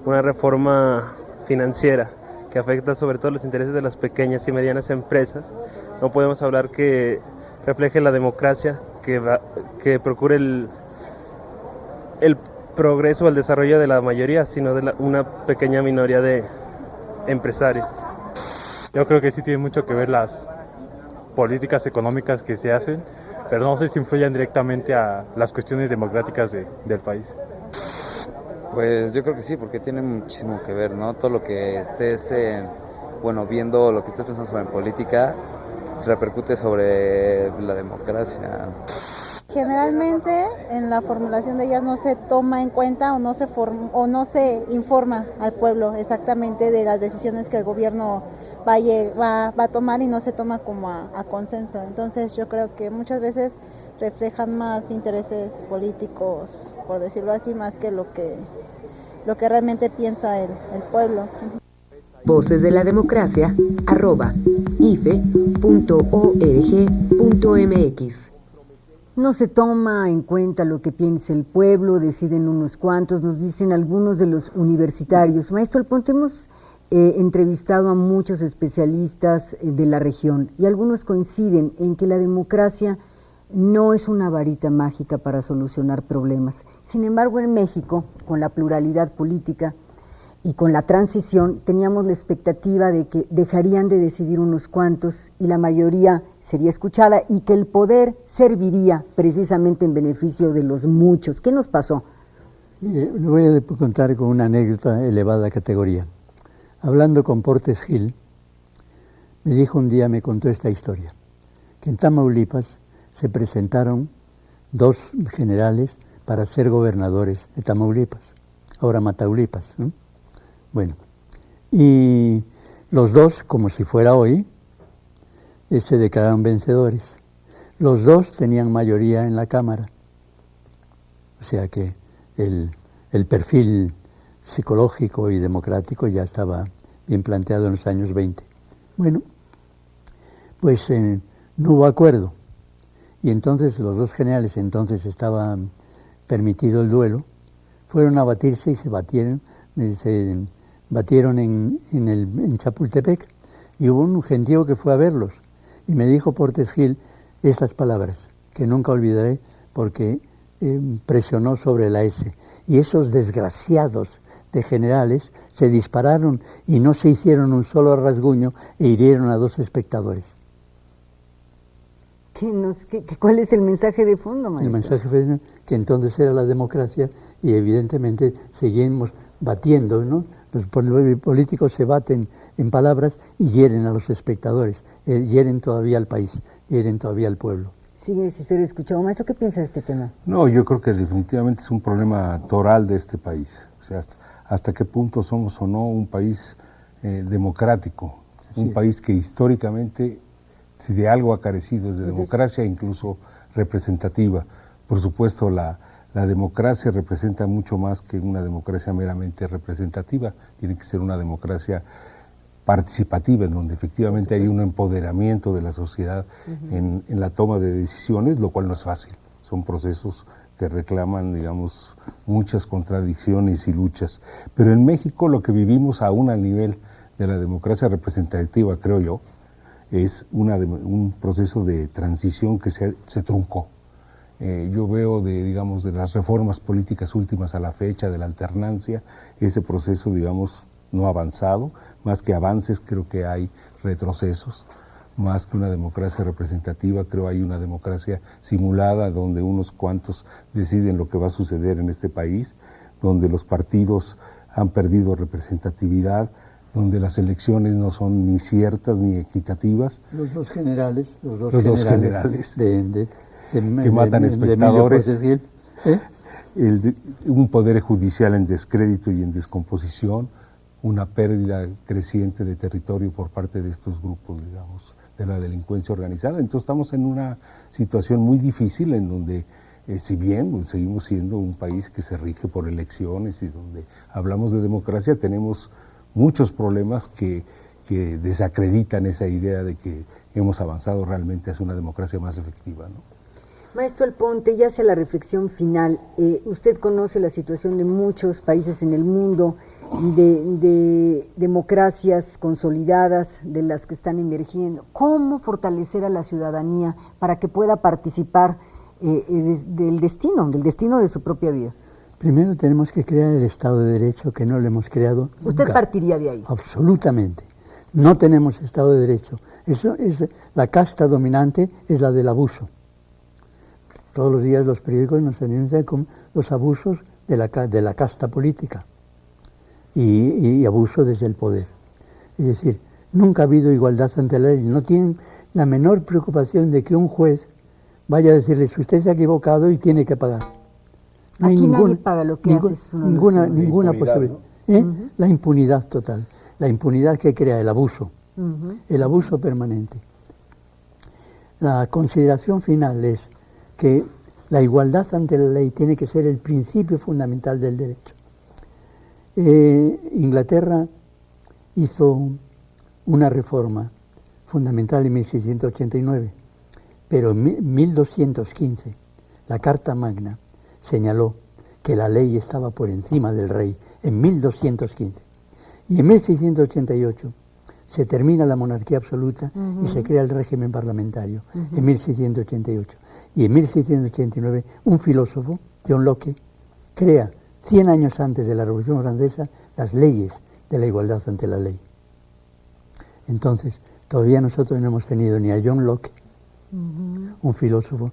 una reforma financiera que afecta sobre todo los intereses de las pequeñas y medianas empresas, no podemos hablar que refleje la democracia, que procure el progreso o el desarrollo de la mayoría, sino de una pequeña minoría de empresarios. Yo creo que sí tiene mucho que ver las políticas económicas que se hacen, pero no sé si influyen directamente a las cuestiones democráticas del país. Pues yo creo que sí, porque tiene muchísimo que ver, ¿no? Todo lo que estés, viendo lo que estés pensando sobre política, repercute sobre la democracia. Generalmente en la formulación de ellas no se toma en cuenta o no se informa al pueblo exactamente de las decisiones que el gobierno va a tomar y no se toma como a consenso. Entonces yo creo que muchas veces reflejan más intereses políticos, por decirlo así, más que lo que realmente piensa el pueblo. vocesdelademocracia@ife.org.mx. No se toma en cuenta lo que piensa el pueblo, deciden unos cuantos, nos dicen algunos de los universitarios. Maestro Alponte, hemos entrevistado a muchos especialistas de la región y algunos coinciden en que la democracia no es una varita mágica para solucionar problemas. Sin embargo, en México, con la pluralidad política y con la transición, teníamos la expectativa de que dejarían de decidir unos cuantos y la mayoría sería escuchada y que el poder serviría precisamente en beneficio de los muchos. ¿Qué nos pasó? Mire, le voy a contar con una anécdota de elevada categoría. Hablando con Portes Gil, me contó esta historia, que en Tamaulipas se presentaron 2 generales para ser gobernadores de Tamaulipas, ahora Mataulipas, ¿no? Bueno, y los 2, como si fuera hoy, se declararon vencedores. Los 2 tenían mayoría en la Cámara, o sea que el perfil psicológico y democrático ya estaba bien planteado en los años 20. Bueno, pues no hubo acuerdo. Y entonces los 2 generales, entonces estaba permitido el duelo, fueron a batirse y se batieron en Chapultepec, y hubo un gentío que fue a verlos. Y me dijo Portes Gil estas palabras, que nunca olvidaré, porque presionó sobre la S. Y esos desgraciados de generales se dispararon y no se hicieron un solo rasguño e hirieron a 2 espectadores. ¿Cuál es el mensaje de fondo, maestro? El mensaje fue que entonces era la democracia y evidentemente seguimos batiendo, ¿no? Los políticos se baten en palabras y hieren a los espectadores, hieren todavía al país, hieren todavía al pueblo. Sigue sin ser escuchado. Maestro, ¿qué piensa de este tema? No, yo creo que definitivamente es un problema toral de este país. O sea, hasta qué punto somos o no un país democrático, un país que históricamente, si de algo ha carecido, es de democracia, incluso representativa. Por supuesto, la democracia representa mucho más que una democracia meramente representativa, tiene que ser una democracia participativa, en donde efectivamente hay un empoderamiento de la sociedad en la toma de decisiones, lo cual no es fácil. Son procesos que reclaman, digamos, muchas contradicciones y luchas. Pero en México lo que vivimos aún al nivel de la democracia representativa, creo yo, es un proceso de transición que se truncó. Yo veo de las reformas políticas últimas a la fecha, de la alternancia, ese proceso, digamos, no ha avanzado. Más que avances, creo que hay retrocesos. Más que una democracia representativa, creo hay una democracia simulada, donde unos cuantos deciden lo que va a suceder en este país, donde los partidos han perdido representatividad, donde las elecciones no son ni ciertas ni equitativas. Los dos generales que matan espectadores, ¿eh? Un poder judicial en descrédito y en descomposición, una pérdida creciente de territorio por parte de estos grupos, digamos, de la delincuencia organizada. Entonces estamos en una situación muy difícil en donde, si bien pues, seguimos siendo un país que se rige por elecciones y donde hablamos de democracia, tenemos muchos problemas que desacreditan esa idea de que hemos avanzado realmente hacia una democracia más efectiva, ¿no? Maestro Alponte, ya hacia la reflexión final, usted conoce la situación de muchos países en el mundo, de democracias consolidadas, de las que están emergiendo. ¿Cómo fortalecer a la ciudadanía para que pueda participar del destino de su propia vida? Primero tenemos que crear el Estado de Derecho, que no lo hemos creado. ¿Usted nunca. partiría de ahí? Absolutamente. No tenemos Estado de Derecho. Eso es, la casta dominante es la del abuso. Todos los días los periódicos nos denuncian con los abusos de la casta política y abuso desde el poder. Es decir, nunca ha habido igualdad ante la ley. No tienen la menor preocupación de que un juez vaya a decirles: usted se ha equivocado y tiene que pagar. No Aquí nadie paga lo que hace. Ninguna posibilidad. Uh-huh. La impunidad total. La impunidad que crea el abuso. Uh-huh. El abuso permanente. La consideración final es que la igualdad ante la ley tiene que ser el principio fundamental del derecho. Inglaterra hizo una reforma fundamental en 1689, pero en 1215 la Carta Magna señaló que la ley estaba por encima del rey, en 1215. Y en 1688 se termina la monarquía absoluta y se crea el régimen parlamentario, en 1688. Y en 1689 un filósofo, John Locke, crea 100 años antes de la Revolución Francesa las leyes de la igualdad ante la ley. Entonces, todavía nosotros no hemos tenido ni a John Locke, un filósofo.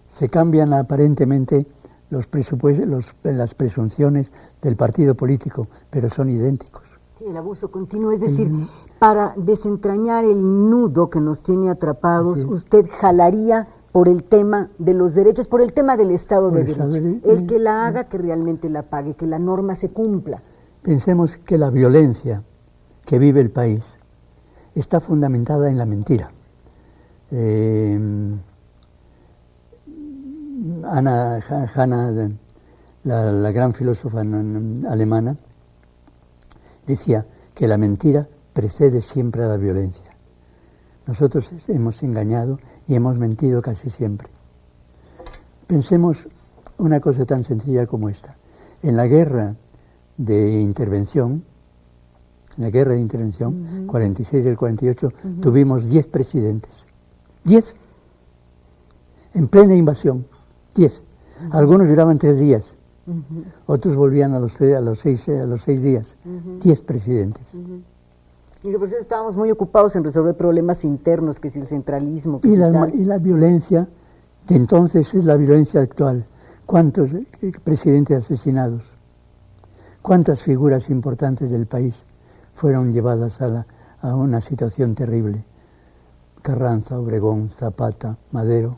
Se cambian aparentemente los presupuestos, las presunciones del partido político, pero son idénticos. Sí, el abuso continuo, es decir, para desentrañar el nudo que nos tiene atrapados, usted jalaría por el tema de los derechos, por el tema del Estado de Derecho, el que la haga, que realmente la pague, que la norma se cumpla. Pensemos que la violencia que vive el país está fundamentada en la mentira. Hannah, la gran filósofa alemana, decía que la mentira precede siempre a la violencia. Nosotros hemos engañado y hemos mentido casi siempre. Pensemos una cosa tan sencilla como esta. En la guerra de intervención, 46 y el 48, tuvimos 10 presidentes. 10. En plena invasión. 10. Algunos duraban 3 días. Otros volvían a los 6 días. 10 presidentes. Y por eso estábamos muy ocupados en resolver problemas internos, que si el centralismo, que y la violencia de entonces es la violencia actual. ¿Cuántos presidentes asesinados? ¿Cuántas figuras importantes del país fueron llevadas a una situación terrible? Carranza, Obregón, Zapata, Madero.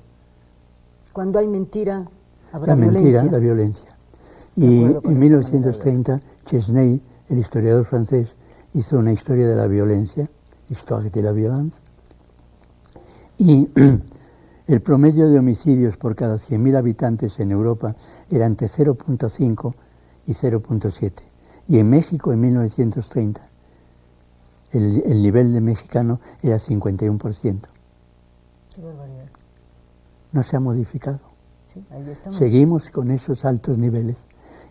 Cuando hay mentira, habrá la violencia. La violencia. Y en 1930, Chesney, el historiador francés, hizo una historia de la violencia, Histoire de la violence, y el promedio de homicidios por cada 100.000 habitantes en Europa era entre 0.5 y 0.7. Y en México, en 1930, el nivel de mexicano era 51%. Qué barbaridad. No se ha modificado. Sí, ahí estamos. Seguimos con esos altos niveles.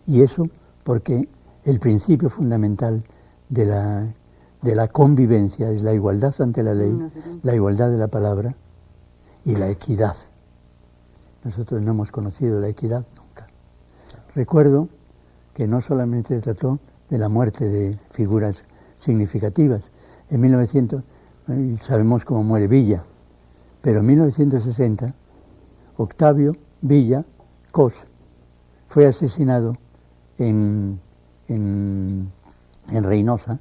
Y eso porque el principio fundamental de la convivencia es la igualdad ante la ley, la igualdad de la palabra y la equidad. Nosotros no hemos conocido la equidad nunca. Recuerdo que no solamente se trató de la muerte de figuras significativas. En 1900, sabemos cómo muere Villa, pero en 1960, Octavio Villa Cos fue asesinado en Reynosa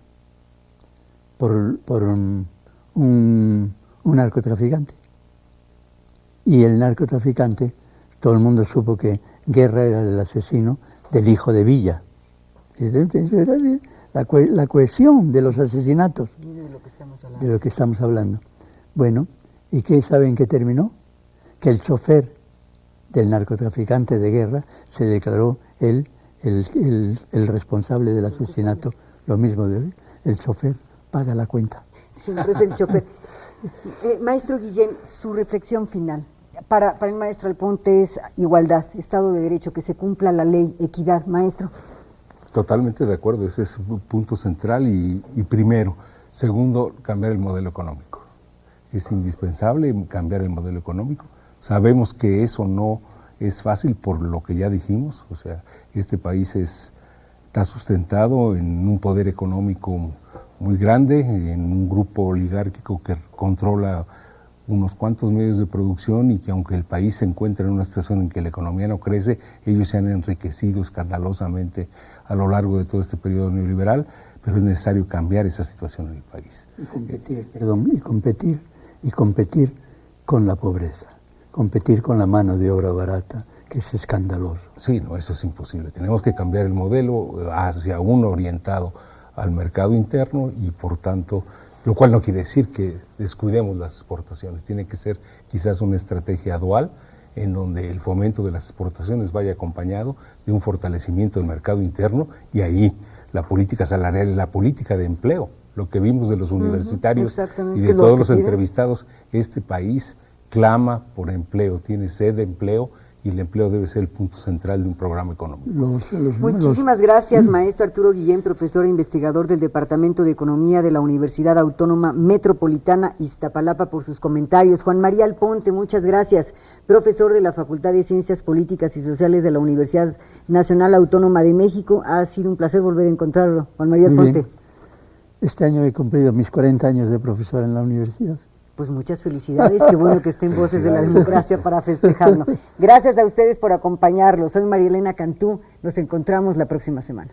por un narcotraficante. Y el narcotraficante, todo el mundo supo que Guerra era el asesino del hijo de Villa. Eso era la cohesión de los asesinatos, de lo que estamos hablando. Bueno, ¿y qué saben que terminó? Que el chofer del narcotraficante de Guerra se declaró él el responsable del asesinato. Lo mismo de hoy, el chofer paga la cuenta. Siempre es el chofer. Maestro Guillén, su reflexión final. Para el maestro Alponte es igualdad, Estado de Derecho, que se cumpla la ley, equidad. Maestro. Totalmente de acuerdo, ese es un punto central y primero. Segundo, cambiar el modelo económico. Es indispensable cambiar el modelo económico. Sabemos que eso no es fácil por lo que ya dijimos, o sea, este país está sustentado en un poder económico muy grande, en un grupo oligárquico que controla unos cuantos medios de producción y que aunque el país se encuentra en una situación en que la economía no crece, ellos se han enriquecido escandalosamente a lo largo de todo este periodo neoliberal, pero es necesario cambiar esa situación en el país. Y competir con la pobreza, competir con la mano de obra barata, que es escandaloso. Sí, no, eso es imposible. Tenemos que cambiar el modelo hacia uno orientado al mercado interno y por tanto, lo cual no quiere decir que descuidemos las exportaciones, tiene que ser quizás una estrategia dual en donde el fomento de las exportaciones vaya acompañado de un fortalecimiento del mercado interno y ahí la política salarial y la política de empleo, lo que vimos de los universitarios y de todos los entrevistados, este país clama por empleo, tiene sed de empleo y el empleo debe ser el punto central de un programa económico. Muchísimas gracias, maestro Arturo Guillén, profesor e investigador del Departamento de Economía de la Universidad Autónoma Metropolitana Iztapalapa, por sus comentarios. Juan María Alponte, muchas gracias, profesor de la Facultad de Ciencias Políticas y Sociales de la Universidad Nacional Autónoma de México. Ha sido un placer volver a encontrarlo, Juan María Alponte. Este año he cumplido mis 40 años de profesor en la universidad. Pues muchas felicidades, qué bueno que estén Voces de la Democracia para festejarlo. Gracias a ustedes por acompañarlos. Soy María Elena Cantú, nos encontramos la próxima semana.